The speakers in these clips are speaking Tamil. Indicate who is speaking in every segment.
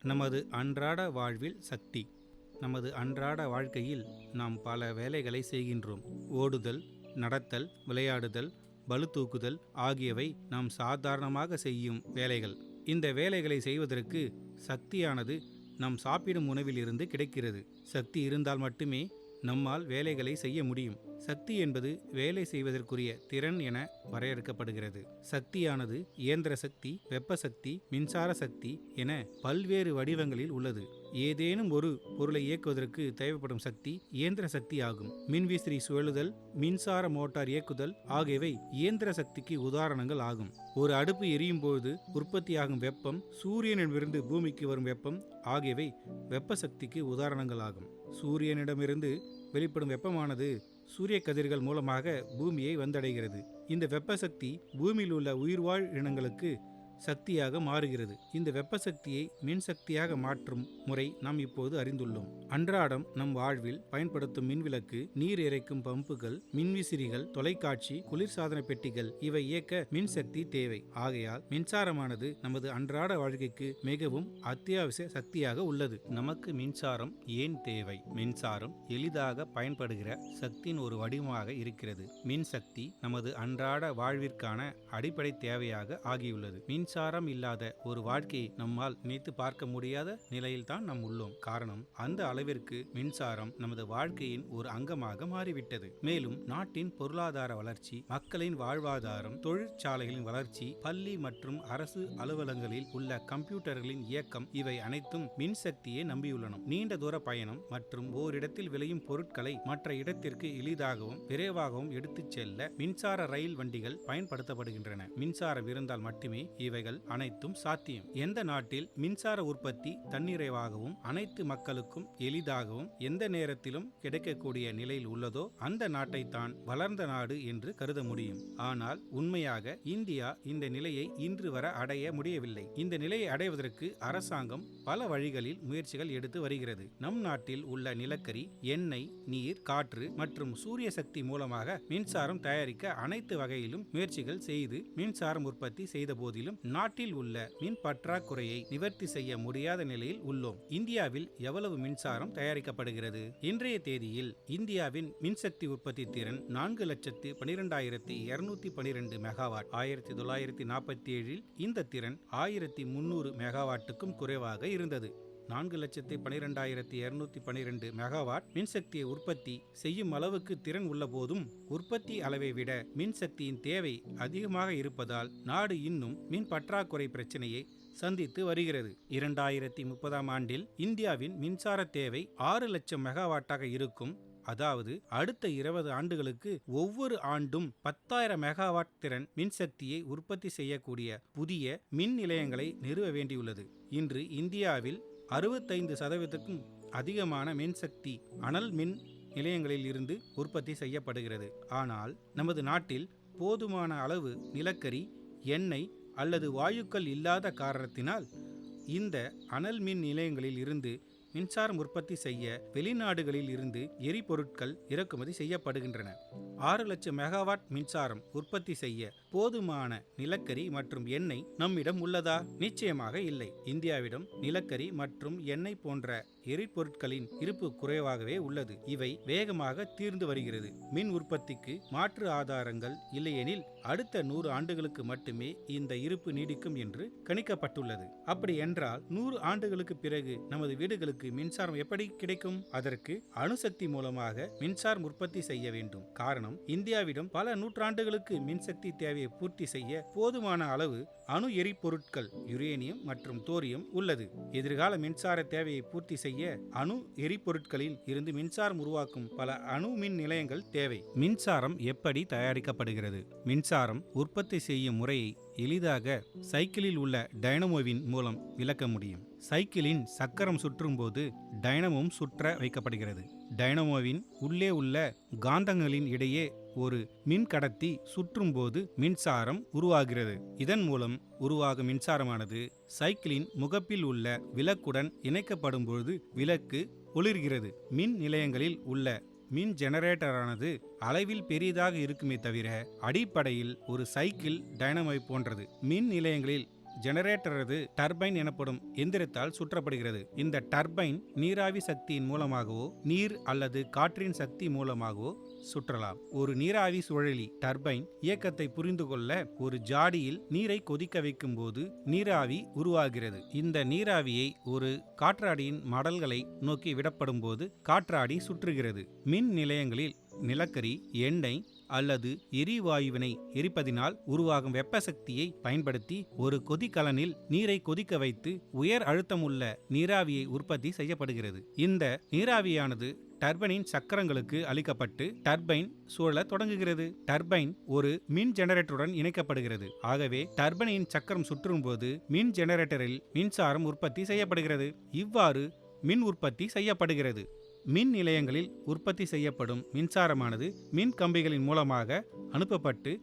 Speaker 1: நமது அன்றாட வாழ்வில் சக்தி. நமது அன்றாட வாழ்க்கையில் நாம் பல வேலைகளை செய்கின்றோம். ஓடுதல், நடத்தல், விளையாடுதல், பளு தூக்குதல் ஆகியவை நாம் சாதாரணமாக செய்யும் வேலைகள். இந்த வேலைகளை செய்வதற்கு சக்தியானது நாம் சாப்பிடும் உணவிலிருந்து கிடைக்கிறது. சக்தி இருந்தால் மட்டுமே நம்மால் வேலைகளை செய்ய முடியும். சக்தி என்பது வேலை செய்வதற்குரிய திறன் என வரையறுக்கப்படுகிறது. சக்தியானது இயந்திர சக்தி, வெப்ப சக்தி, மின்சார சக்தி என பல்வேறு வடிவங்களில் உள்ளது. ஏதேனும் ஒரு பொருளை இயக்குவதற்கு தேவைப்படும் சக்தி இயந்திர சக்தி ஆகும். மின்விசிறி சுழலுதல், மின்சார மோட்டார் இயக்குதல் ஆகியவை இயந்திர சக்திக்கு உதாரணங்கள் ஆகும். ஒரு அடுப்பு எரியும் போது உற்பத்தியாகும் வெப்பம், சூரியனிடமிருந்து பூமிக்கு வரும் வெப்பம் ஆகியவை வெப்ப சக்திக்கு உதாரணங்கள் ஆகும். சூரியனிடமிருந்து வெளிப்படும் வெப்பமானது சூரிய கதிர்கள் மூலமாக பூமியை வந்தடைகிறது. இந்த வெப்ப சக்தி பூமியில் உள்ள உயிர்வாழ் இனங்களுக்கு சக்தியாக மாறுகிறது. இந்த வெப்ப சக்தியை மின்சக்தியாக மாற்றும் முறை நாம் இப்போது அறிந்துள்ளோம். அன்றாடம் நம் வாழ்வில் பயன்படுத்தும் மின்விளக்கு, நீர் இறைக்கும் பம்புகள், மின்விசிறிகள், தொலைக்காட்சி, குளிர்சாதன பெட்டிகள் இவை இயக்க மின்சக்தி தேவை. ஆகையால் மின்சாரமானது நமது அன்றாட வாழ்க்கைக்கு மிகவும் அத்தியாவசிய சக்தியாக உள்ளது. நமக்கு மின்சாரம் ஏன் தேவை? மின்சாரம் எளிதாக பயன்படுகிற சக்தியின் ஒரு வடிவமாக இருக்கிறது. மின்சக்தி நமது அன்றாட வாழ்விற்கான அடிப்படை தேவையாக ஆகியுள்ளது. மின்சாரம் இல்லாத ஒரு வாழ்க்கையை நம்மால் நினைத்து பார்க்க முடியாத நிலையில்தான் நாம் உள்ளோம். காரணம், அந்த அளவிற்கு மின்சாரம் நமது வாழ்க்கையின் ஒரு அங்கமாக மாறிவிட்டது. மேலும் நாட்டின் பொருளாதார வளர்ச்சி, மக்களின் வாழ்வாதாரம், தொழிற்சாலைகளின் வளர்ச்சி, பள்ளி மற்றும் அரசு அலுவலகங்களில் உள்ள கம்ப்யூட்டர்களின் இயக்கம் இவை அனைத்தும் மின்சக்தியை நம்பியுள்ளன. நீண்ட தூர பயணம் மற்றும் ஓரிடத்தில் விளையும் பொருட்களை மற்ற இடத்திற்கு எளிதாகவும் விரைவாகவும் எடுத்துச் செல்ல மின்சார ரயில் வண்டிகள் பயன்படுத்தப்படுகின்றன. மின்சாரம் இருந்தால் மட்டுமே இவைகள் அனைத்தும் சாத்தியம். எந்த நாட்டில் மின்சார உற்பத்தி தன்னிறைவாகவும் அனைத்து மக்களுக்கும் எளிதாகவும் எந்த நேரத்திலும் கிடைக்கக்கூடிய நிலையில் உள்ளதோ அந்த நாட்டை தான் வளர்ந்த நாடு என்று கருத முடியும். ஆனால் உண்மையாக இந்தியா இந்த நிலையை இன்று வரை அடைய முடியவில்லை. இந்த நிலையை அடைவதற்கு அரசாங்கம் பல வழிகளில் முயற்சிகள் எடுத்து வருகிறது. நம் நாட்டில் உள்ள நிலக்கரி, எண்ணெய், நீர், காற்று மற்றும் சூரிய சக்தி மூலமாக மின்சாரம் தயாரிக்க அனைத்து வகையிலும் முயற்சிகள் செய்து மின்சாரம் உற்பத்தி செய்த போதிலும் நாட்டில் உள்ள மின் பற்றாக்குறையை நிவர்த்தி செய்ய முடியாத நிலையில் உள்ளோம். இந்தியாவில் எவ்வளவு மின்சாரம் தயாரிக்கப்படுகிறது? இன்றைய தேதியில் இந்தியாவின் மின்சக்தி உற்பத்தி திறன் 4,12,212 மெகாவாட். 1947 இந்த திறன் 1300 மெகாவாட்டுக்கும் குறைவாக இருந்தது. 4,12,212 மெகாவாட் மின்சக்தியை உற்பத்தி செய்யும் அளவுக்கு திறன் உள்ள போதும் உற்பத்தி அளவை விட மின்சக்தியின் தேவை அதிகமாக இருப்பதால் நாடு இன்னும் மின் பற்றாக்குறை பிரச்சனையை சந்தித்து வருகிறது. 2030 ஆண்டில் இந்தியாவின் மின்சார தேவை 6 லட்சம் மெகாவாட்டாக இருக்கும். அதாவது அடுத்த 20 ஆண்டுகளுக்கு ஒவ்வொரு ஆண்டும் 10,000 மெகாவாட் திறன் மின்சக்தியை உற்பத்தி செய்யக்கூடிய புதிய மின் நிலையங்களை நிறுவ வேண்டியுள்ளது. இன்று இந்தியாவில் 65% அதிகமான மின்சக்தி அனல் மின் நிலையங்களில் இருந்து உற்பத்தி செய்யப்படுகிறது. ஆனால் நமது நாட்டில் போதுமான அளவு நிலக்கரி, எண்ணெய் அல்லது வாயுக்கள் இல்லாத காரணத்தினால் இந்த அனல் மின் நிலையங்களில் இருந்து மின்சாரம் உற்பத்தி செய்ய வெளிநாடுகளில் இருந்து எரிபொருட்கள் இறக்குமதி செய்யப்படுகின்றன. 6 லட்சம் மெகாவாட் மின்சாரம் உற்பத்தி செய்ய போதுமான நிலக்கரி மற்றும் எண்ணெய் நம்மிடம் உள்ளதா? நிச்சயமாக இல்லை. இந்தியாவிடம் நிலக்கரி மற்றும் எண்ணெய் போன்ற எரிபொருட்களின் இருப்பு குறைவாகவே உள்ளது. இவை வேகமாக தீர்ந்து வருகிறது. மின் உற்பத்திக்கு மாற்று ஆதாரங்கள் இல்லையெனில் அடுத்த 100 ஆண்டுகளுக்கு மட்டுமே இந்த இருப்பு நீடிக்கும் என்று கணிக்கப்பட்டுள்ளது. அப்படி என்றால் 100 ஆண்டுகளுக்கு பிறகு நமது வீடுகளுக்கு மின்சாரம் எப்படி கிடைக்கும்? அதற்கு அணுசக்தி மூலமாக மின்சாரம் உற்பத்தி செய்ய வேண்டும். காரணம், இந்தியாவிடம் பல நூற்றாண்டுகளுக்கு மின்சக்தி தேவையை பூர்த்தி செய்ய போதுமான அளவு அணு எரிபொருட்கள் யுரேனியம் மற்றும் தோரியம் உள்ளது. எதிர்கால மின்சார தேவையை பூர்த்தி செய்ய அணு எரிபொருட்களில் இருந்து மின்சாரம் உருவாக்கும் பல அணு மின் நிலையங்கள் தேவை. மின்சாரம் எப்படி தயாரிக்கப்படுகிறது? மின்சாரம் உற்பத்தி செய்யும் முறையை எளிதாக சைக்கிளில் உள்ள டைனமோவின் மூலம் விளக்க முடியும். சைக்கிளின் சக்கரம் சுற்றும் போது டைனமோவும் சுற்ற வைக்கப்படுகிறது. டைனமோவின் உள்ளே உள்ள காந்தங்களின் இடையே ஒரு மின் கடத்தி சுற்றும் போது மின்சாரம் உருவாகிறது. இதன் மூலம் உருவாகும் மின்சாரமானது சைக்கிளின் முகப்பில் உள்ள விளக்குடன் இணைக்கப்படும் பொழுது விளக்கு ஒளிர்கிறது. மின் நிலையங்களில் உள்ள மின் ஜெனரேட்டரானது அளவில் பெரியதாக இருக்குமே தவிர அடிப்படையில் ஒரு சைக்கிள் டைனமோ போன்றது. மின் நிலையங்களில் ஜெனரேட்டரது டர்பைன் எனப்படும் எந்திரத்தால் சுற்றப்படுகிறது. இந்த டர்பைன் நீராவி சக்தியின் மூலமாகவோ நீர் அல்லது காற்றின் சக்தி மூலமாகவோ சுற்றலாம். ஒரு நீராவி சுழலி டர்பைன் இயக்கத்தை புரிந்து கொள்ள ஒரு ஜாடியில் நீரை கொதிக்க வைக்கும் போது நீராவி உருவாகிறது. இந்த நீராவியை ஒரு காற்றாடியின் மடல்களை நோக்கி விடப்படும் போது காற்றாடி சுற்றுகிறது. மின் நிலையங்களில் நிலக்கரி, எண்ணெய் அல்லது எரிவாயுவினை எரிப்பதினால் உருவாகும் வெப்ப சக்தியை பயன்படுத்தி ஒரு கொதிகலனில் நீரை கொதிக்க வைத்து உயர் அழுத்தமுள்ள நீராவியை உற்பத்தி செய்யப்படுகிறது. இந்த நீராவியானது டர்பைனின் சக்கரங்களுக்கு அளிக்கப்பட்டு டர்பைன் சுழல தொடங்குகிறது. டர்பைன் ஒரு மின் ஜெனரேட்டருடன் இணைக்கப்படுகிறது. ஆகவே டர்பைனின் சக்கரம் சுற்றும் போது மின் ஜெனரேட்டரில் மின்சாரம் உற்பத்தி செய்யப்படுகிறது. இவ்வாறு மின் உற்பத்தி செய்யப்படுகிறது. மின் நிலையங்களில் உற்பத்தி செய்யப்படும் மின்சாரமானது மின் கம்பிகளின் மூலமாக அனுப்பப்பட்டு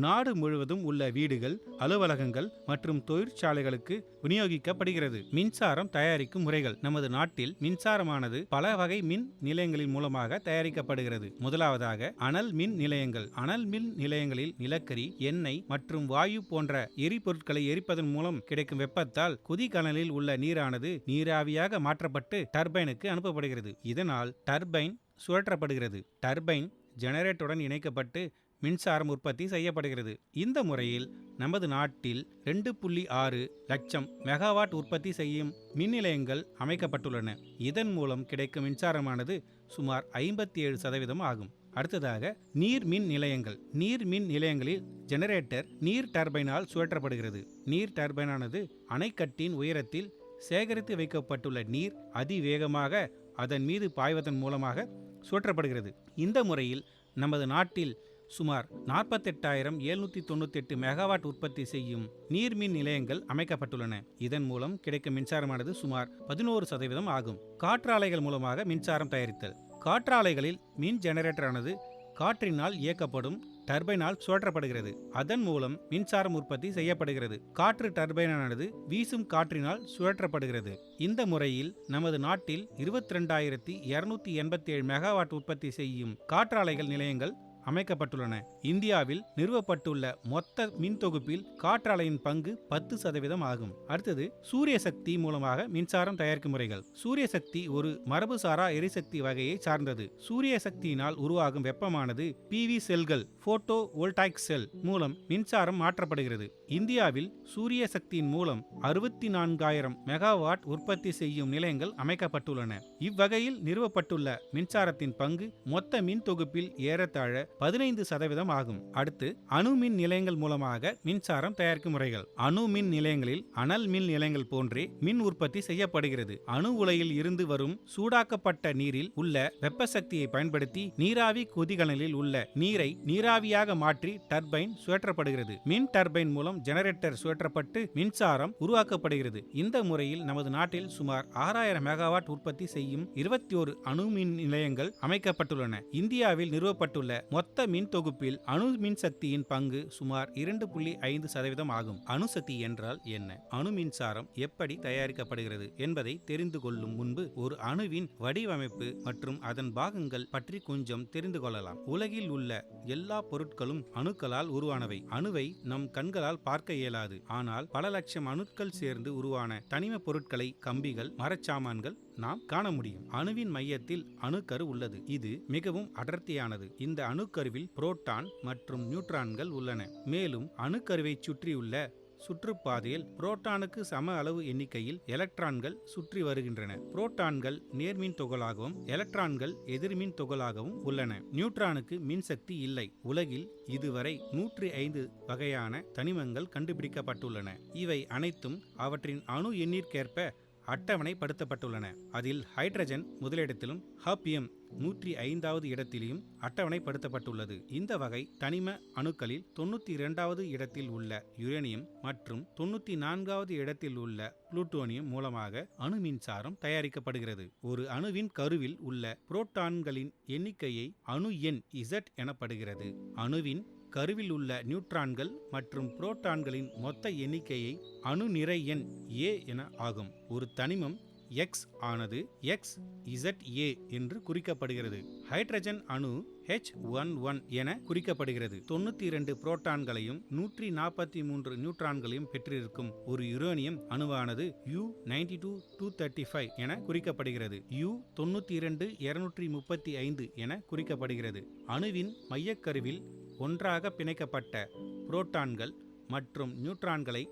Speaker 1: நாடு முழுவதும் உள்ள வீடுகள், அலுவலகங்கள் மற்றும் தொழிற்சாலைகளுக்கு விநியோகிக்கப்படுகிறது. மின்சாரம் தயாரிக்கும் முறைகள். நமது நாட்டில் மின்சாரமானது பல வகை மின் நிலையங்களின் மூலமாக தயாரிக்கப்படுகிறது. முதலாவதாக அனல் மின் நிலையங்கள். அனல் மின் நிலையங்களில் நிலக்கரி, எண்ணெய் மற்றும் வாயு போன்ற எரிபொருட்களை எரிப்பதன் மூலம் கிடைக்கும் வெப்பத்தால் கொதிகலனில் உள்ள நீரானது நீராவியாக மாற்றப்பட்டு டர்பைனுக்கு அனுப்பப்படுகிறது. இதனால் டர்பைன் சுழற்றப்படுகிறது. டர்பைன் ஜெனரேட்டருடன் இணைக்கப்பட்டு மின்சாரம் உற்பத்தி செய்யப்படுகிறது. இந்த முறையில் நமது நாட்டில் 2.6 லட்சம் மெகாவாட் உற்பத்தி செய்யும் மின் நிலையங்கள் அமைக்கப்பட்டுள்ளன. இதன் மூலம் கிடைக்கும் மின்சாரமானது சுமார் 57% ஆகும். அடுத்ததாக நீர் மின் நிலையங்கள். நீர் மின் நிலையங்களில் ஜெனரேட்டர் நீர் டர்பைனால் சுழற்றப்படுகிறது. நீர் டர்பைனானது அணைக்கட்டின் உயரத்தில் சேகரித்து வைக்கப்பட்டுள்ள நீர் அதிவேகமாக அதன் மீது பாய்வதன் மூலமாக சுழற்றப்படுகிறது. இந்த முறையில் நமது நாட்டில் சுமார் 48,798 மெகாவாட் உற்பத்தி செய்யும் நீர்மின் நிலையங்கள் அமைக்கப்பட்டுள்ளன. இதன் மூலம் கிடைக்கும் மின்சாரமானது சுமார் 11% ஆகும். காற்றாலைகள் மூலமாக மின்சாரம் தயாரித்தல். காற்றாலைகளில் மின் ஜெனரேட்டரானது காற்றினால் இயக்கப்படும் டர்பைனால் சுழற்றப்படுகிறது. அதன் மூலம் மின்சாரம் உற்பத்தி செய்யப்படுகிறது. காற்று டர்பைனானது வீசும் காற்றினால் சுழற்றப்படுகிறது. இந்த முறையில் நமது நாட்டில் 22,287 மெகாவாட் உற்பத்தி செய்யும் காற்றாலைகள் நிலையங்கள் அமைக்கப்பட்டுள்ளன. இந்தியாவில் நிறுவப்பட்டுள்ள மொத்த மின் தொகுப்பில் காற்றாலையின் பங்கு 10% ஆகும். அடுத்தது சூரிய சக்தி மூலமாக மின்சாரம் தயாரிக்கும் முறைகள். சூரிய சக்தி ஒரு மரபுசாரா எரிசக்தி வகையை சார்ந்தது. சூரிய சக்தியினால் உருவாகும் வெப்பமானது PV செல்கள் போட்டோ வோல்டாயிக் செல் மூலம் மின்சாரம் மாற்றப்படுகிறது. இந்தியாவில் சூரிய சக்தியின் மூலம் 64,000 மெகாவாட் உற்பத்தி செய்யும் நிலையங்கள் அமைக்கப்பட்டுள்ளன. இவ்வகையில் நிறுவப்பட்டுள்ள மின்சாரத்தின் பங்கு மொத்த மின் தொகுப்பில் ஏறத்தாழ 15% ஆகும். அடுத்து அணு மின் நிலையங்கள் மூலமாக மின்சாரம் தயாரிக்கும் முறைகள். அணு மின் நிலையங்களில் அனல் மின் நிலையங்கள் போன்றே மின் உற்பத்தி செய்யப்படுகிறது. அணு உலையில் இருந்து வரும் சூடாக்கப்பட்ட நீரில் உள்ள வெப்ப சக்தியை பயன்படுத்தி நீராவி கொதிகலனில் உள்ள நீரை நீராவியாக மாற்றி டர்பைன் சுழற்றப்படுகிறது. மின் டர்பைன் மூலம் ஜெனரேட்டர் சுழற்றப்பட்டு மின்சாரம் உருவாக்கப்படுகிறது. இந்த முறையில் நமது நாட்டில் சுமார் 6,000 மெகாவாட் உற்பத்தி செய்யும் 21 அணு மின் நிலையங்கள் அமைக்கப்பட்டுள்ளன. இந்தியாவில் நிறுவப்பட்டுள்ள மொத்த மின் தொகுப்பில் அணு மின் சக்தியின் பங்கு சுமார் 2.5% ஆகும். அணுசக்தி என்றால் என்ன? அணு மின்சாரம் எப்படி தயாரிக்கப்படுகிறது என்பதை தெரிந்து கொள்ளும் முன்பு ஒரு அணுவின் வடிவமைப்பு மற்றும் அதன் பாகங்கள் பற்றி கொஞ்சம் தெரிந்து கொள்ளலாம். உலகில் உள்ள எல்லா பொருட்களும் அணுக்களால் உருவானவை. அணுவை நம் கண்களால் பார்க்க இயலாது. ஆனால் பல லட்சம் அணுக்கள் சேர்ந்து உருவான தனிம பொருட்களை, கம்பிகள், மரச்சாமான்கள் நாம் காண முடியும். அணுவின் மையத்தில் அணுக்கரு உள்ளது. இது மிகவும் அடர்த்தியானது. இந்த அணுக்கருவில் புரோட்டான் மற்றும் நியூட்ரான்கள் உள்ளன. மேலும் அணுக்கருவை சுற்றியுள்ள சுற்றுப்பாதையில் புரோட்டானுக்கு சம அளவு எண்ணிக்கையில் எலக்ட்ரான்கள் சுற்றி வருகின்றன. புரோட்டான்கள் நேர்மின் துகளாகவும் எலக்ட்ரான்கள் எதிர்மின் துகளாகவும் உள்ளன. நியூட்ரானுக்கு மின்சக்தி இல்லை. உலகில் இதுவரை 105 வகையான தனிமங்கள் கண்டுபிடிக்கப்பட்டுள்ளன. இவை அனைத்தும் அவற்றின் அணு எண்ணிற்கேற்ப அட்டவணைப்படுத்தப்பட்டுள்ளன. அதில் ஹைட்ரஜன் முதலிடத்திலும் ஹாப்பியம் 105வது இடத்திலும் அட்டவணைப்படுத்தப்பட்டுள்ளது. இந்த வகை தனிம அணுக்களில் 92வது இடத்தில் உள்ள யுரேனியம் மற்றும் 94வது இடத்தில் உள்ள புளூட்டோனியம் மூலமாக அணு மின்சாரம் தயாரிக்கப்படுகிறது. ஒரு அணுவின் கருவில் உள்ள புரோட்டான்களின் எண்ணிக்கையை அணு எண் Z எனப்படுகிறது. அணுவின் கருவில் உள்ள நியூட்ரான்கள் மற்றும் புரோட்டான்களின் மொத்த எண்ணிக்கையை அணு நிறை எண் A என ஆகும். ஒரு தனிமம் X ஆனது XZA என்று குறிக்கப்படுகிறது. ஹைட்ரஜன் அணு H11 என குறிக்கப்படுகிறது. 92 புரோட்டான்களையும் 143 நியூட்ரான்களையும் பெற்றிருக்கும் ஒரு யுரேனியம் அணுவானது U-92-235 என குறிக்கப்படுகிறது. U-92-235 என குறிக்கப்படுகிறது. அணுவின் மையக்கருவில் ஒன்றாக பிணைக்கப்பட்ட புரோட்டான்கள் மற்றும் நியூட்ரான்களை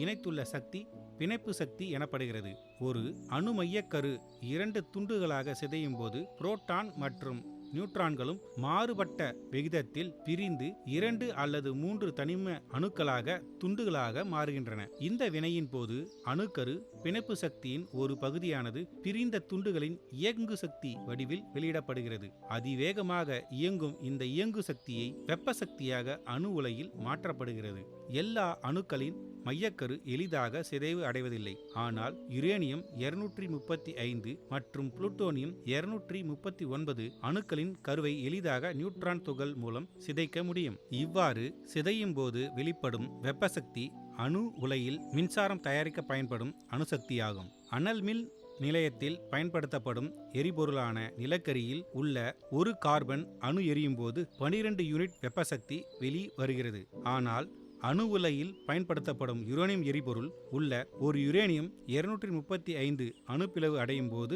Speaker 1: இணைத்துள்ள சக்தி பிணைப்பு சக்தி எனப்படுகிறது. ஒரு அணு மையக்கரு 2 துண்டுகளாக சிதையும் போது புரோட்டான் மற்றும் நியூட்ரான்களும் மாறுபட்ட விகிதத்தில் பிரிந்து 2 அல்லது 3 தனிம அணுக்களாக துண்டுகளாக மாறுகின்றன. இந்த வினையின் போது அணுக்கரு பிணைப்பு சக்தியின் ஒரு பகுதியானது பிரிந்த துண்டுகளின் இயங்கு சக்தி வடிவில் வெளியிடப்படுகிறது. அதிவேகமாக இயங்கும் இந்த இயங்கு சக்தியை வெப்ப சக்தியாக அணு உலையில் மாற்றப்படுகிறது. எல்லா அணுக்களின் மையக்கரு எளிதாக சிதைவு அடைவதில்லை. ஆனால் யுரேனியம் 235 மற்றும் புளூட்டோனியம் 239 அணுக்களின் கருவை எளிதாக நியூட்ரான் துகள் மூலம் சிதைக்க முடியும். இவ்வாறு சிதையும் போது வெளிப்படும் வெப்ப சக்தி அணு உலையில் மின்சாரம் தயாரிக்க பயன்படும் அணுசக்தியாகும். அனல் மின் நிலையத்தில் பயன்படுத்தப்படும் எரிபொருளான நிலக்கரியில் உள்ள ஒரு கார்பன் அணு எரியும் போது 12 யூனிட் வெப்பசக்தி வெளிவருகிறது. ஆனால் அணு உலையில் பயன்படுத்தப்படும் யுரேனியம் எரிபொருள் உள்ள ஒரு யுரேனியம் 235 அணுப்பிளவு அடையும் போது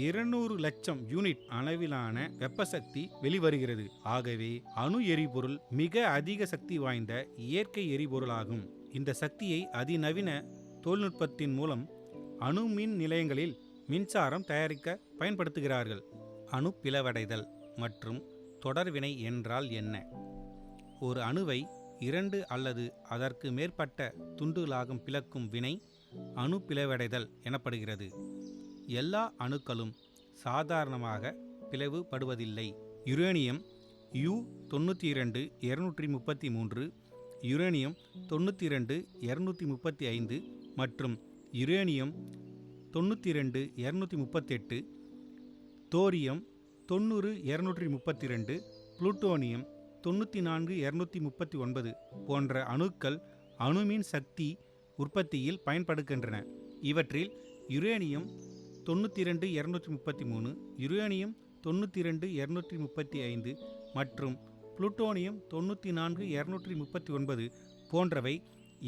Speaker 1: 200 லட்சம் யூனிட் அளவிலான வெப்பசக்தி வெளிவருகிறது. ஆகவே அணு எரிபொருள் மிக அதிக சக்தி வாய்ந்த இயற்கை எரிபொருளாகும். இந்த சக்தியை அதிநவீன தொழில்நுட்பத்தின் மூலம் அணு மின் நிலையங்களில் மின்சாரம் தயாரிக்க பயன்படுத்துகிறார்கள். அணு பிளவடைதல் மற்றும் தொடர்வினை என்றால் என்ன? ஒரு அணுவை 2 அல்லது அதற்கு மேற்பட்ட துண்டுகளாக பிளக்கும் வினை அணு பிளவடைதல் எனப்படுகிறது. எல்லா அணுக்களும் சாதாரணமாக பிளவுபடுவதில்லை. யுரேனியம் U-92-233, யுரேனியம் 92-235 மற்றும் யுரேனியம் 92-238, தோரியம் 90-232, புளூட்டோனியம் 94-239 போன்ற அணுக்கள் அணுமின் சக்தி உற்பத்தியில் பயன்படுகின்றன. இவற்றில் யுரேனியம் 92-233, யுரேனியம் 92-235 மற்றும் புளூட்டோனியம் 94-239 போன்றவை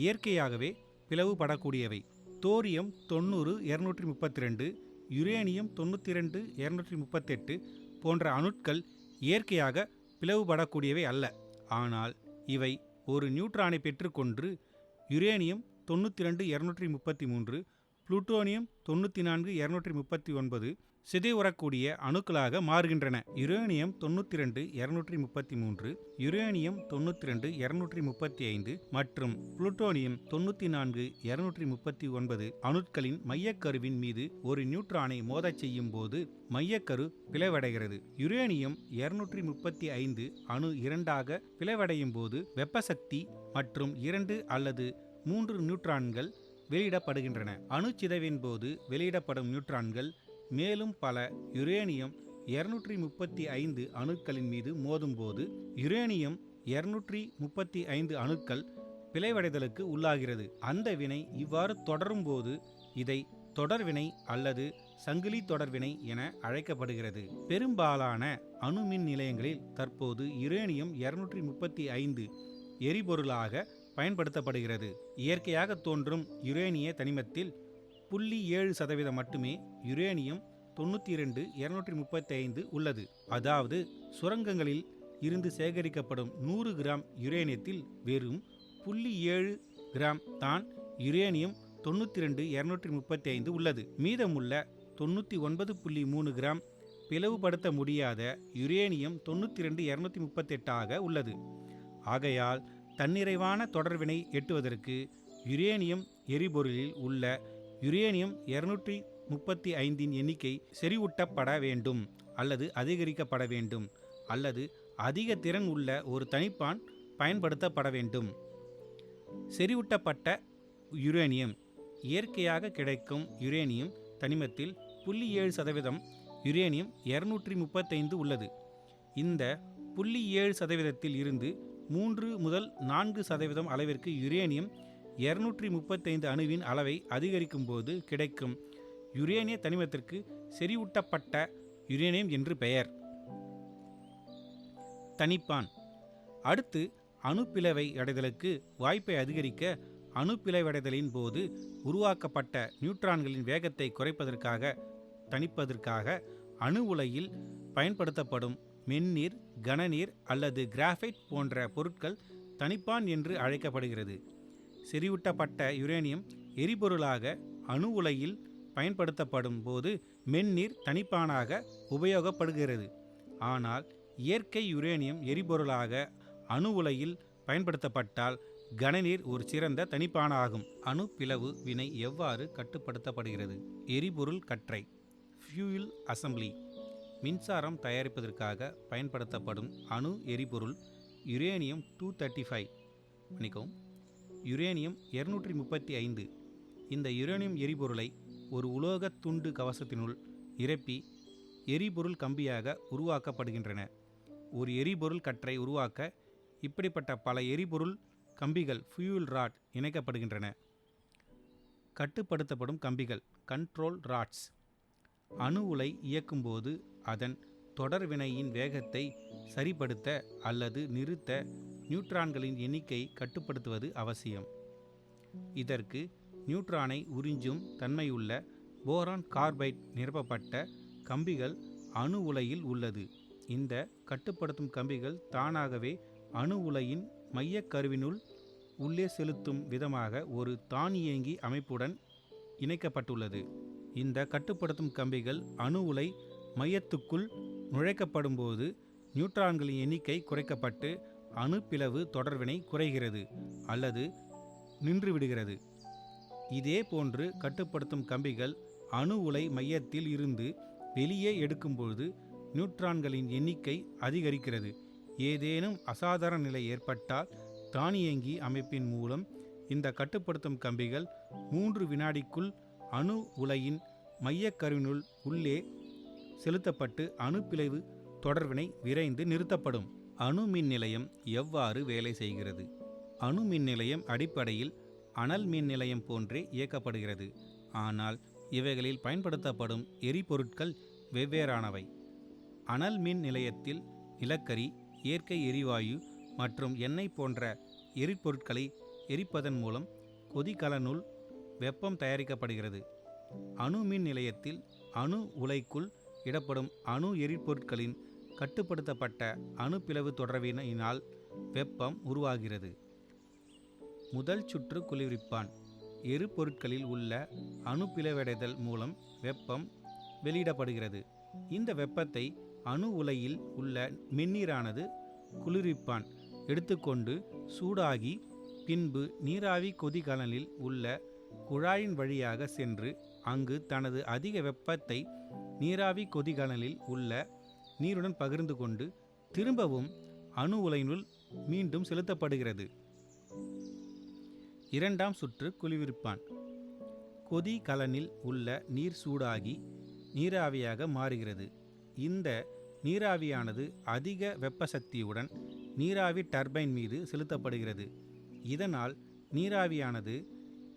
Speaker 1: இயற்கையாகவே பிளவுபடக்கூடியவை. தோரியம் 90-232, யுரேனியம் 92-238 போன்ற அணுக்கள் இயற்கையாக பிளவுபடக்கூடியவை அல்ல. ஆனால் இவை ஒரு நியூட்ரானை பெற்றுக்கொண்டு யுரேனியம் 92-233, புளூட்டோனியம் 94-239 சிதைவுறக்கூடிய அணுக்களாக மாறுகின்றன. யுரேனியம் 92-233, யுரேனியம் 92-235 மற்றும் புளூட்டோனியம் 94-239 அணுக்களின் மையக்கருவின் மீது ஒரு நியூட்ரானை மோதச் செய்யும் போது மையக்கரு பிளவடைகிறது. யுரேனியம் 235 அணு 2ஆக பிளவடையும் போது வெப்பசக்தி மற்றும் 2 அல்லது 3 நியூட்ரான்கள் வெளியிடப்படுகின்றன. அணுச்சிதைவின் போது வெளியிடப்படும் நியூட்ரான்கள் மேலும் பல யுரேனியம் 235 அணுக்களின் மீது மோதும்போது யுரேனியம் 235 அணுக்கள் பிளவடைதலுக்கு உள்ளாகிறது. அந்த வினை இவ்வாறு தொடரும் போது இதை தொடர்வினை அல்லது சங்கிலி தொடர்வினை என அழைக்கப்படுகிறது. பெரும்பாலான அணு மின் நிலையங்களில் தற்போது யுரேனியம் 235 எரிபொருளாக பயன்படுத்தப்படுகிறது. இயற்கையாக தோன்றும் யுரேனிய தனிமத்தில் 0.7% மட்டுமே யுரேனியம் 92-235 உள்ளது. அதாவது சுரங்கங்களில் இருந்து சேகரிக்கப்படும் 100 கிராம் யுரேனியத்தில் வெறும் 0.7 கிராம் தான் யுரேனியம் 92-235 உள்ளது. மீதமுள்ள 99.3 கிராம் பிளவுபடுத்த முடியாத யுரேனியம் 92-238 உள்ளது. ஆகையால் தன்னிறைவான தொடர்வினை எட்டுவதற்கு யுரேனியம் எரிபொருளில் உள்ள யுரேனியம் 235 எண்ணிக்கை செறிவூட்டப்பட வேண்டும் அல்லது அதிகரிக்கப்பட வேண்டும் அல்லது அதிக திறன் உள்ள ஒரு தனிப்பான் பயன்படுத்தப்பட வேண்டும். செறிவூட்டப்பட்ட யுரேனியம்
Speaker 2: இயற்கையாக கிடைக்கும் யுரேனியம் தனிமத்தில் 0.7% யுரேனியம் 235 உள்ளது. இந்த 0.7% இருந்து 3 முதல் 4% அளவிற்கு யுரேனியம் 235 அணுவின் அளவை அதிகரிக்கும் போது கிடைக்கும் யுரேனிய தனிமத்திற்கு செறிவூட்டப்பட்ட யுரேனியம் என்று பெயர். தனிப்பான். அடுத்து அணுப்பிளவை அடைதலுக்கு வாய்ப்பை அதிகரிக்க அணுப்பிளவடைதலின் போது உருவாக்கப்பட்ட நியூட்ரான்களின் வேகத்தை குறைப்பதற்காக தணிப்பதற்காக அணு உலையில் பயன்படுத்தப்படும் மென்னீர், கனநீர் அல்லது கிராஃபைட் போன்ற பொருட்கள் தணிப்பான் என்று அழைக்கப்படுகிறது. செறிவூட்டப்பட்ட யுரேனியம் எரிபொருளாக அணு உலையில் பயன்படுத்தப்படும் போது மென்னீர் தணிப்பானாக உபயோகப்படுகிறது. ஆனால் இயற்கை யுரேனியம் எரிபொருளாக அணு உலையில் பயன்படுத்தப்பட்டால் கனநீர் ஒரு சிறந்த தணிப்பானாகும். அணு பிளவு வினை எவ்வாறு கட்டுப்படுத்தப்படுகிறது? எரிபொருள் கற்றை ஃபியூயல் அசம்பிளி. மின்சாரம் தயாரிப்பதற்காக பயன்படுத்தப்படும் அணு எரிபொருள் யுரேனியம் 235 யுரேனியம் 235. இந்த யுரேனியம் எரிபொருளை ஒரு உலோக துண்டு கவசத்தினுள் நிரப்பி எரிபொருள் கம்பியாக உருவாக்கப்படுகின்றன. ஒரு எரிபொருள் கற்றை உருவாக்க இப்படிப்பட்ட பல எரிபொருள் கம்பிகள் ஃபியூயல் ராட் இணைக்கப்படுகின்றன. கட்டுப்படுத்தப்படும் கம்பிகள் கண்ட்ரோல் ராட்ஸ். அணு உலை இயக்கும்போது அதன் தொடர்வினையின் வேகத்தை சரிப்படுத்த அல்லது நிறுத்த நியூட்ரான்களின் எண்ணிக்கை கட்டுப்படுத்துவது அவசியம். இதற்கு நியூட்ரானை உறிஞ்சும் தன்மையுள்ள போரான் கார்பைட் நிரப்பப்பட்ட கம்பிகள் அணு உலையில் உள்ளது. இந்த கட்டுப்படுத்தும் கம்பிகள் தானாகவே அணு உலையின் மையக்கருவினுள் உள்ளே செலுத்தும் விதமாக ஒரு தானியங்கி அமைப்புடன் இணைக்கப்பட்டுள்ளது. இந்த கட்டுப்படுத்தும் கம்பிகள் அணு உலை மையத்துக்குள் நுழைக்கப்படும்போது நியூட்ரான்களின் எண்ணிக்கை குறைக்கப்பட்டு அணு பிளவு தொடர்வினை குறைகிறது அல்லது நின்றுவிடுகிறது. இதே போன்று கட்டுப்படுத்தும் கம்பிகள் அணு உலை மையத்தில் இருந்து வெளியே எடுக்கும்போது நியூட்ரான்களின் எண்ணிக்கை அதிகரிக்கிறது. ஏதேனும் அசாதாரண நிலை ஏற்பட்டால் தானியங்கி அமைப்பின் மூலம் இந்த கட்டுப்படுத்தும் கம்பிகள் 3 வினாடிக்குள் அணு உலையின் மையக்கருவினுள் உள்ளே செலுத்தப்பட்டு அணு பிளவு தொடர்வினை விரைந்து நிறுத்தப்படும். அணு மின் நிலையம் எவ்வாறு வேலை செய்கிறது? அணு மின் நிலையம் அடிப்படையில் அனல் மின் நிலையம் போன்றே இயக்கப்படுகிறது. ஆனால் இவைகளில் பயன்படுத்தப்படும் எரிபொருட்கள் வெவ்வேறானவை. அனல் மின் நிலையத்தில் நிலக்கரி, இயற்கை எரிவாயு மற்றும் எண்ணெய் போன்ற எரிபொருட்களை எரிப்பதன் மூலம் கொதிகலனுள் வெப்பம் தயாரிக்கப்படுகிறது. அணு மின் நிலையத்தில் அணு உலைக்குள் இடப்படும் அணு எரிபொருட்களின் கட்டுப்படுத்தப்பட்ட அணு பிளவு தொடர்வினால் வெப்பம் உருவாகிறது. முதல் சுற்று குளிர்விப்பான். எரிபொருட்களில் உள்ள அணு பிளவடைதல் மூலம் வெப்பம் வெளியிடப்படுகிறது. இந்த வெப்பத்தை அணு உலையில் உள்ள மென்னீரானது குளிர்விப்பான் எடுத்துக்கொண்டு சூடாகி பின்பு நீராவி கொதிகலனில் உள்ள குழாயின் வழியாக சென்று அங்கு தனது அதிக வெப்பத்தை நீராவி கொதிகலனில் உள்ள நீருடன் பகிர்ந்து கொண்டு திரும்பவும் அணு உலையினுள் மீண்டும் செலுத்தப்படுகிறது. இரண்டாம் சுற்று குளிர்விப்பான். கொதிகலனில் உள்ள நீர் சூடாகி நீராவியாக மாறுகிறது. இந்த நீராவியானது அதிக வெப்ப சக்தியுடன் நீராவி டர்பைன் மீது செலுத்தப்படுகிறது. இதனால் நீராவியானது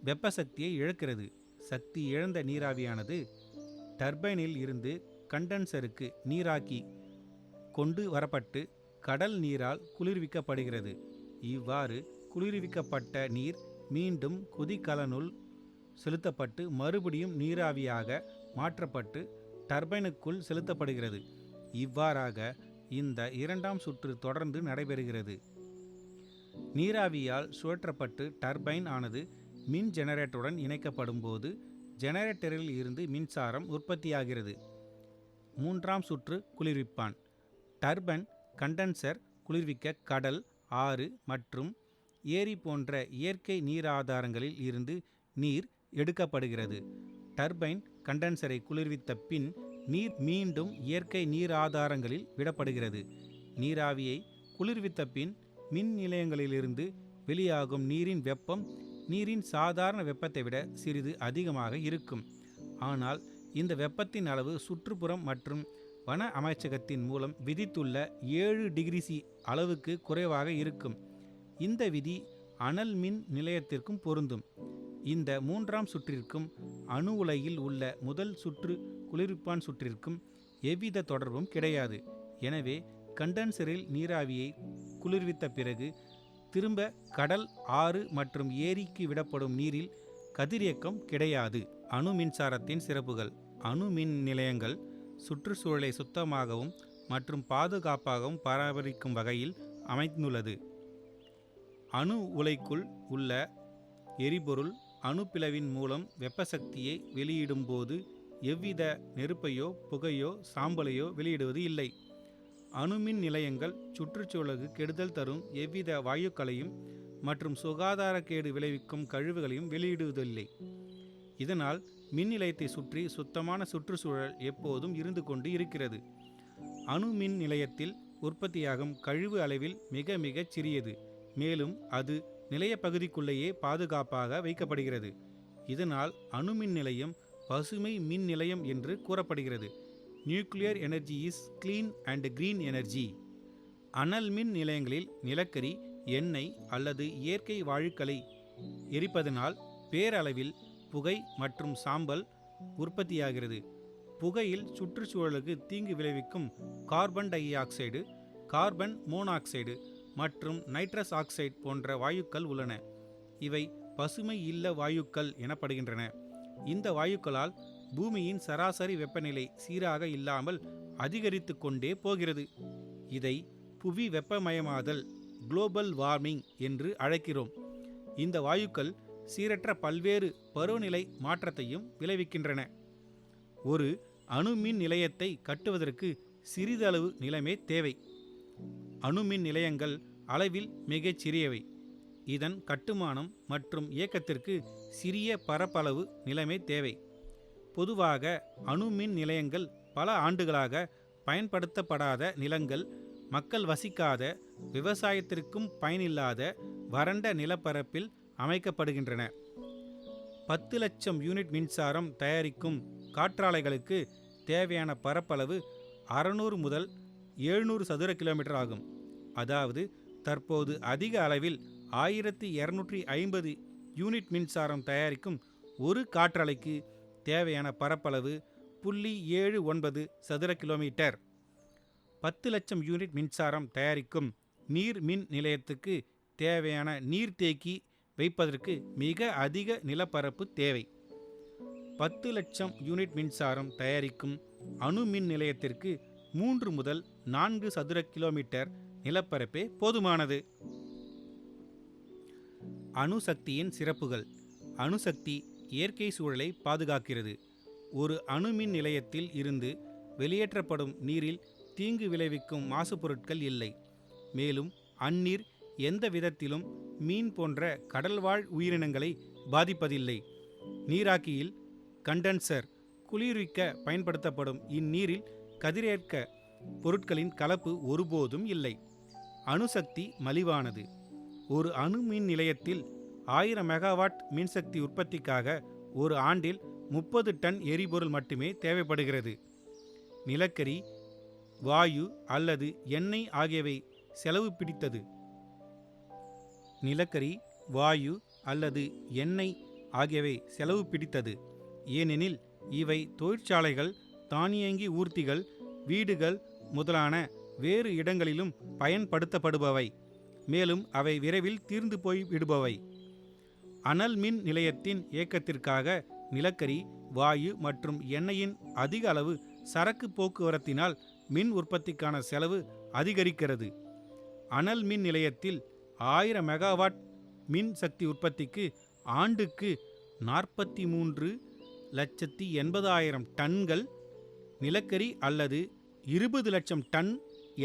Speaker 2: வெப்ப சக்தியை இழக்கிறது. சக்தி இழந்த நீராவியானது டர்பைனில் இருந்து கண்டென்சருக்கு நீராக்கி கொண்டு வரப்பட்டு கடல் நீரால் குளிர்விக்கப்படுகிறது. இவ்வாறு குளிர்விக்கப்பட்ட நீர் மீண்டும் கொதிகலனுள் செலுத்தப்பட்டு மறுபடியும் நீராவியாக மாற்றப்பட்டு டர்பைனுக்குள் செலுத்தப்படுகிறது. இவ்வாறாக இந்த இரண்டாம் சுற்று தொடர்ந்து நடைபெறுகிறது. நீராவியால் சுழற்றப்பட்டு டர்பைன் ஆனது மின் ஜெனரேட்டருடன் இணைக்கப்படும் போது ஜெனரேட்டரில் இருந்து மின்சாரம் உற்பத்தியாகிறது. மூன்றாம் சுற்று குளிர்விப்பான். டர்பைன் கண்டென்சர் குளிர்விக்க கடல், ஆறு மற்றும் ஏரி போன்ற இயற்கை நீராதாரங்களில் இருந்து நீர் எடுக்கப்படுகிறது. டர்பைன் கண்டென்சரை குளிர்வித்த பின் நீர் மீண்டும் இயற்கை நீராதாரங்களில் விடப்படுகிறது. நீராவியை குளிர்வித்த பின் மின் நிலையங்களிலிருந்து வெளியாகும் நீரின் வெப்பம் நீரின் சாதாரண வெப்பத்தை விட சிறிது அதிகமாக இருக்கும். ஆனால் இந்த வெப்பத்தின் அளவு சுற்றுப்புறம் மற்றும் வன அமைச்சகத்தின் மூலம் விதித்துள்ள 7 டிகிரி சி அளவுக்கு குறைவாக இருக்கும். இந்த விதி அனல் மின் நிலையத்திற்கும் பொருந்தும். இந்த மூன்றாம் சுற்றிற்கும் அணு உலையில் உள்ள முதல் சுற்று குளிர்விப்பான் சுற்றிற்கும் எவ்வித தொடர்பும் கிடையாது. எனவே கண்டென்சரில் நீராவியை குளிர்வித்த பிறகு திரும்ப கடல், ஆறு மற்றும் ஏரிக்கு விடப்படும் நீரில் கதிரியக்கம் கிடையாது. அணு மின்சாரத்தின் சிறப்புகள். அணு மின் நிலையங்கள் சுற்றுச்சூழலை சுத்தமாகவும் மற்றும் பாதுகாப்பாகவும் பராமரிக்கும் வகையில் அமைந்துள்ளது. அணு உலைக்குள் உள்ள எரிபொருள் அணு பிளவின் மூலம் வெப்ப சக்தியை வெளியிடும்போது எவ்வித நெருப்பையோ புகையோ சாம்பலையோ வெளியிடுவது இல்லை. அணுமின் நிலையங்கள் சுற்றுச்சூழலுக்கு கெடுதல் தரும் எவ்வித வாயுக்களையும் மற்றும் சுகாதாரக்கேடு விளைவிக்கும் கழிவுகளையும் வெளியிடுவதில்லை. இதனால் மின் நிலையத்தை சுற்றி சுத்தமான சுற்றுச்சூழல் எப்போதும் இருந்து கொண்டு இருக்கிறது. அணு மின் நிலையத்தில் உற்பத்தியாகும் கழிவு அளவில் மிக மிகச் சிறியது. மேலும் அது நிலைய பகுதிக்குள்ளேயே பாதுகாப்பாக வைக்கப்படுகிறது. இதனால் அணுமின் நிலையம் பசுமை மின் நிலையம் என்று கூறப்படுகிறது. Nuclear energy is clean and green energy. அனல் மின் நிலையங்களில் நிலக்கரி, எண்ணெய் அல்லது இயற்கை வாயுக்களை எரிப்பதனால் பேரளவில் புகை மற்றும் சாம்பல் உற்பத்தியாகிறது. புகையில் சுற்றுச்சூழலுக்கு தீங்கு விளைவிக்கும் carbon di oxide, carbon monoxide மற்றும் நைட்ரஸ் ஆக்சைடு போன்ற வாயுக்கள் உள்ளன. இவை பசுமை இல்ல வாயுக்கள் எனப்படுகின்றன. இந்த வாயுக்களால் பூமியின் சராசரி வெப்பநிலை சீராக இல்லாமல் அதிகரித்து கொண்டே போகிறது. இதை புவி வெப்பமயமாதல், குளோபல் வார்மிங் என்று அழைக்கிறோம். இந்த வாயுக்கள் சீரற்ற பல்வேறு பருவநிலை மாற்றத்தையும் விளைவிக்கின்றன. ஒரு அணுமின் நிலையத்தை கட்டுவதற்கு சிறிதளவு நிலமே தேவை. அணுமின் நிலையங்கள் அளவில் மிகச் சிறியவை. இதன் கட்டுமானம் மற்றும் இயக்கத்திற்கு சிறிய பரப்பளவு நிலமே தேவை. பொதுவாக அணுமின் நிலையங்கள் பல ஆண்டுகளாக பயன்படுத்தப்படாத நிலங்கள், மக்கள் வசிக்காத, விவசாயத்திற்கும் பயனில்லாத வறண்ட நிலப்பரப்பில் அமைக்கப்படுகின்றன. 10 லட்சம் யூனிட் மின்சாரம் தயாரிக்கும் காற்றாலைகளுக்கு தேவையான பரப்பளவு 600 முதல் 700 சதுர கிலோமீட்டர் ஆகும். அதாவது தற்போது அதிக அளவில் 1250 யூனிட் மின்சாரம் தயாரிக்கும் ஒரு காற்றாலைக்கு தேவையான பரப்பளவு 0.79 சதுர கிலோமீட்டர். 10 லட்சம் யூனிட் மின்சாரம் தயாரிக்கும் நீர் மின் நிலையத்துக்கு தேவையான நீர்த்தேக்கி வைப்பதற்கு மிக அதிக நிலப்பரப்பு தேவை. 10 லட்சம் யூனிட் மின்சாரம் தயாரிக்கும் அணு மின் நிலையத்திற்கு 3 முதல் 4 சதுர கிலோமீட்டர் நிலப்பரப்பே போதுமானது. அணுசக்தியின் சிறப்புகள். அணுசக்தி இயற்கை சூழலை பாதுகாக்கிறது. ஒரு அணுமின் நிலையத்தில் இருந்து வெளியேற்றப்படும் நீரில் தீங்கு விளைவிக்கும் மாசு பொருட்கள் இல்லை. மேலும் அந்நீர் எந்த விதத்திலும் மீன் போன்ற கடல்வாழ் உயிரினங்களை பாதிப்பதில்லை. நீராக்கியில் கண்டென்சர் குளிர்விக்க பயன்படுத்தப்படும் இந்நீரில் கதிரியக்க பொருட்களின் கலப்பு ஒருபோதும் இல்லை. அணுசக்தி மலிவானது. ஒரு அணு மின் நிலையத்தில் 1000 மெகாவாட் மின்சக்தி உற்பத்திக்காக ஒரு ஆண்டில் 30 டன் எரிபொருள் மட்டுமே தேவைப்படுகிறது. நிலக்கரி, வாயு அல்லது எண்ணெய் ஆகியவை செலவு பிடித்தது. நிலக்கரி, வாயு அல்லது எண்ணெய் ஆகியவை செலவு பிடித்தது. ஏனெனில் இவை தொழிற்சாலைகள், தானியங்கி ஊர்திகள், வீடுகள் முதலான வேறு இடங்களிலும் பயன்படுத்தப்படுபவை. மேலும் அவை விரைவில் தீர்ந்து போய் விடுபவை. அனல் மின் நிலையத்தின் இயக்கத்திற்காக நிலக்கரி, வாயு மற்றும் எண்ணெயின் அதிக அளவு சரக்கு போக்குவரத்தினால் மின் உற்பத்திக்கான செலவு அதிகரிக்கிறது. அனல் மின் நிலையத்தில் 1000 மெகாவாட் மின் சக்தி உற்பத்திக்கு ஆண்டுக்கு 43,80,000 டன்கள் நிலக்கரி அல்லது 20 லட்சம் டன்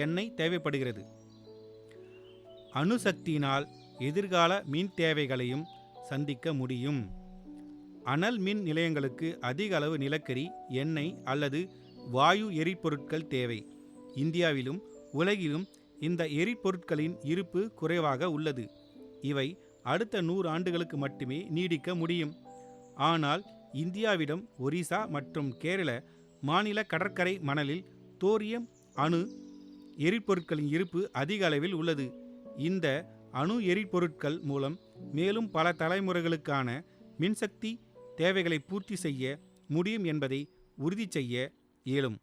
Speaker 2: எண்ணெய் தேவைப்படுகிறது. அணுசக்தியினால் எதிர்கால மின் தேவைகளையும் சந்திக்க முடியும். அனல் மின் நிலையங்களுக்கு அதிக அளவு நிலக்கரி, எண்ணெய் அல்லது வாயு எரிபொருட்கள் தேவை. இந்தியாவிலும் உலகிலும் இந்த எரிபொருட்களின் இருப்பு குறைவாக உள்ளது. இவை அடுத்த 100 ஆண்டுகளுக்கு மட்டுமே நீடிக்க முடியும். ஆனால் இந்தியாவிடம் ஒரிசா மற்றும் கேரள மாநில கடற்கரை மணலில் தோரியம் அணு எரிபொருட்களின் இருப்பு அதிக அளவில் உள்ளது. இந்த அணு எரிபொருட்கள் மூலம் மேலும் பல தலைமுறைகளுக்கான
Speaker 1: மின்சக்தி தேவைகளை பூர்த்தி செய்ய முடியும் என்பதை உறுதி செய்ய இயலும்.